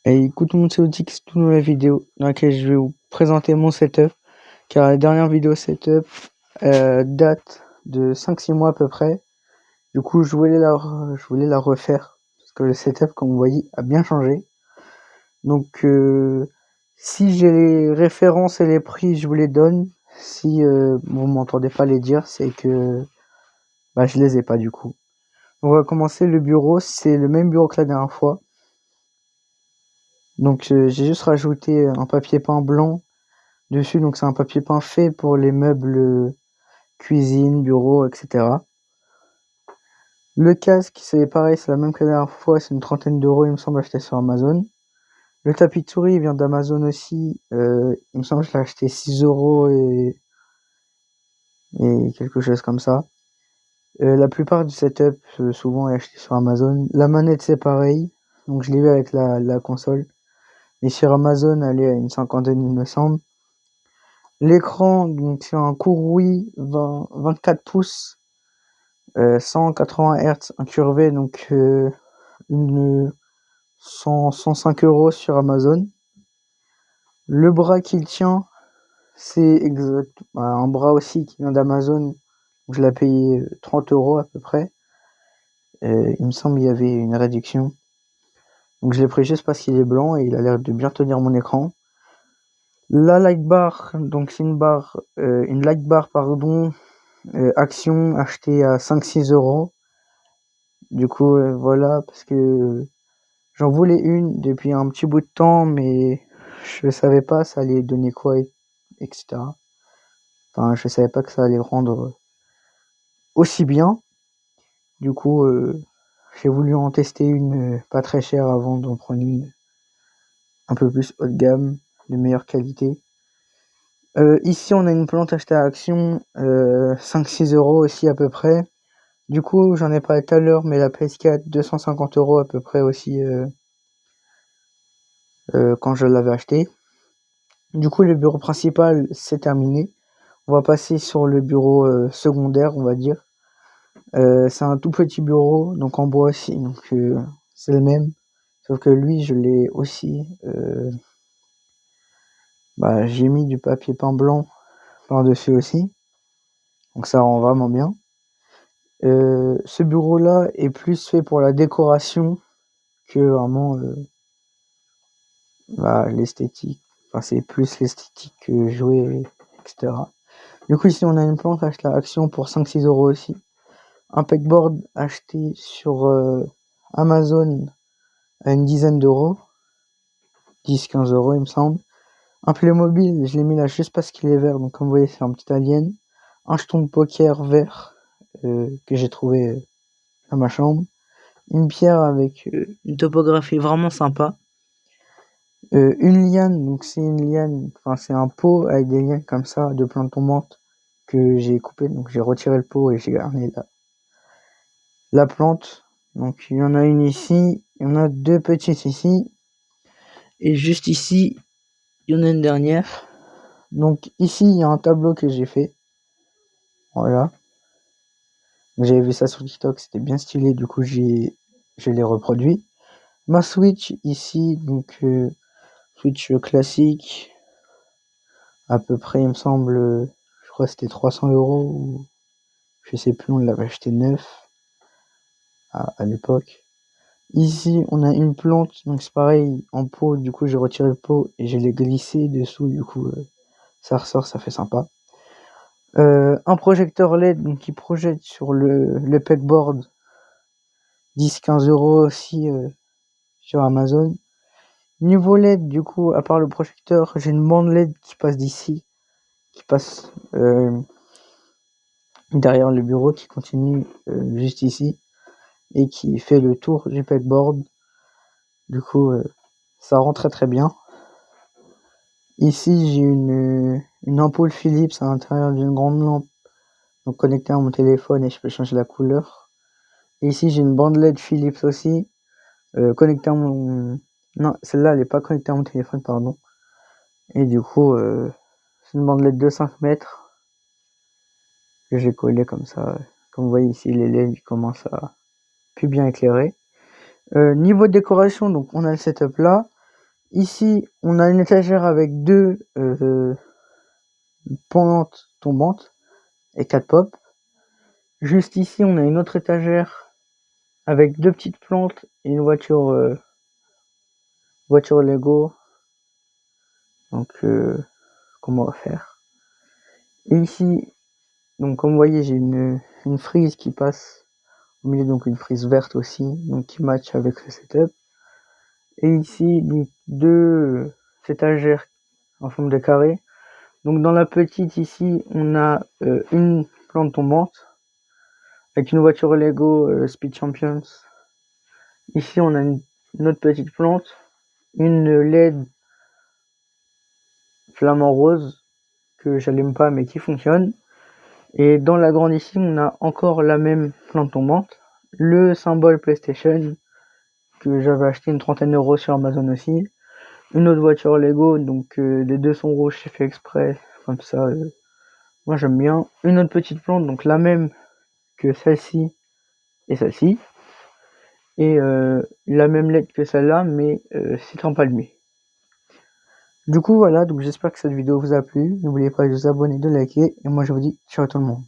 Et écoute mon Celtics, c'est une nouvelle vidéo dans laquelle je vais vous présenter mon setup, car la dernière vidéo setup date de 5-6 mois à peu près. Du coup, je voulais la refaire, parce que le setup, comme vous voyez, a bien changé. Donc, si j'ai les références et les prix, je vous les donne. Si vous m'entendez pas les dire, c'est que je les ai pas du coup. On va commencer le bureau, c'est le même bureau que la dernière fois. Donc, j'ai juste rajouté un papier peint blanc dessus, donc c'est un papier peint fait pour les meubles cuisine, bureau, etc. Le casque, c'est pareil, c'est la même que la dernière fois, c'est une 30aine d'euros, il me semble, acheté sur Amazon. Le tapis de souris, il vient d'Amazon aussi, il me semble que je l'ai acheté 6 € et quelque chose comme ça. La plupart du setup, souvent, est acheté sur Amazon. La manette, c'est pareil, donc je l'ai eu avec la console. Mais sur Amazon, elle est à une 50aine, il me semble. L'écran, donc c'est un Kurui 24 pouces, 180 Hz incurvé, donc une 105 € sur Amazon. Le bras qu'il tient, c'est un bras aussi qui vient d'Amazon. Je l'ai payé 30 € à peu près. Il me semble qu'il y avait une réduction. Donc je l'ai pris juste parce qu'il est blanc et il a l'air de bien tenir mon écran. La light bar, donc c'est une light bar pardon, Action achetée à 5-6 €. Du coup, voilà, parce que j'en voulais une depuis un petit bout de temps, mais je savais pas ça allait donner quoi, etc. Enfin, je savais pas que ça allait rendre aussi bien. Du coup, j'ai voulu en tester une pas très chère avant d'en prendre une un peu plus haut de gamme, de meilleure qualité. Ici, on a une plante achetée à Action, 5-6 € aussi à peu près. Du coup, j'en ai parlé tout à l'heure, mais la PS4, 250 € à peu près aussi quand je l'avais acheté. Du coup, le bureau principal, c'est terminé. On va passer sur le bureau secondaire, on va dire. C'est un tout petit bureau, donc en bois aussi, donc c'est le même. Sauf que lui, je l'ai aussi. J'ai mis du papier peint blanc par-dessus aussi. Donc ça rend vraiment bien. Ce bureau-là est plus fait pour la décoration que vraiment l'esthétique. Enfin, c'est plus l'esthétique que jouer, etc. Du coup, ici, on a une plante achetée à Action pour 5-6 € aussi. Un pegboard acheté sur Amazon à une dizaine d'euros. 10-15 € il me semble. Un Playmobil, je l'ai mis là juste parce qu'il est vert, donc comme vous voyez c'est un petit alien. Un jeton de poker vert que j'ai trouvé dans ma chambre. Une pierre avec une topographie vraiment sympa. Une liane, donc c'est une liane, enfin c'est un pot avec des lianes comme ça de plantes tombantes que j'ai coupé, donc j'ai retiré le pot et j'ai gardé la plante. Donc il y en a une ici, il y en a deux petites ici, et juste ici, il y en a une dernière. Donc ici, il y a un tableau que j'ai fait. Voilà. J'avais vu ça sur TikTok, c'était bien stylé, du coup je l'ai reproduit. Ma Switch ici, donc Switch classique, à peu près, il me semble, je crois que c'était 300 € ou je sais plus, on l'avait acheté neuf à l'époque. Ici, on a une plante, donc c'est pareil, en pot, du coup j'ai retiré le pot et je l'ai glissé dessous, du coup ça ressort, ça fait sympa. Un projecteur LED donc, qui projette sur le pegboard, 10-15 € aussi sur Amazon. Niveau LED, du coup, à part le projecteur, j'ai une bande LED qui passe d'ici, qui passe derrière le bureau, qui continue juste ici et qui fait le tour du pegboard. Du coup, ça rend très très bien. Ici, j'ai une ampoule Philips à l'intérieur d'une grande lampe, donc connectée à mon téléphone et je peux changer la couleur. Et ici, j'ai une bande LED Philips aussi, connectée à mon... Non, celle-là, elle n'est pas connectée à mon téléphone, pardon. Et du coup, c'est une bande LED de 5 mètres que j'ai collée comme ça. Comme vous voyez ici, les LED commencent à plus bien éclairer. Niveau décoration, donc on a le setup là. Ici, on a une étagère avec 2 pendantes tombantes et 4 pop. Juste ici, on a une autre étagère avec 2 petites plantes et une voiture Lego. Donc, comment on va faire? Et ici, donc comme vous voyez, j'ai une frise qui passe au milieu, donc une frise verte aussi, donc qui match avec le setup. Et ici, donc 2 étagères en forme de carré. Donc dans la petite ici, on a une plante tombante avec une voiture Lego Speed Champions. Ici, on a une autre petite plante, une LED flamant rose que j'allume pas mais qui fonctionne. Et dans la grande ici, on a encore la même plante tombante, le symbole PlayStation que j'avais acheté une 30aine d'euros sur Amazon aussi, une autre voiture Lego, donc les deux sont rouges, c'est fait exprès, comme ça, moi j'aime bien. Une autre petite plante, donc la même que celle-ci et celle-ci, et la même LED que celle-là, mais citron palmier. Du coup voilà, donc j'espère que cette vidéo vous a plu, n'oubliez pas de vous abonner, de liker, et moi je vous dis ciao tout le monde.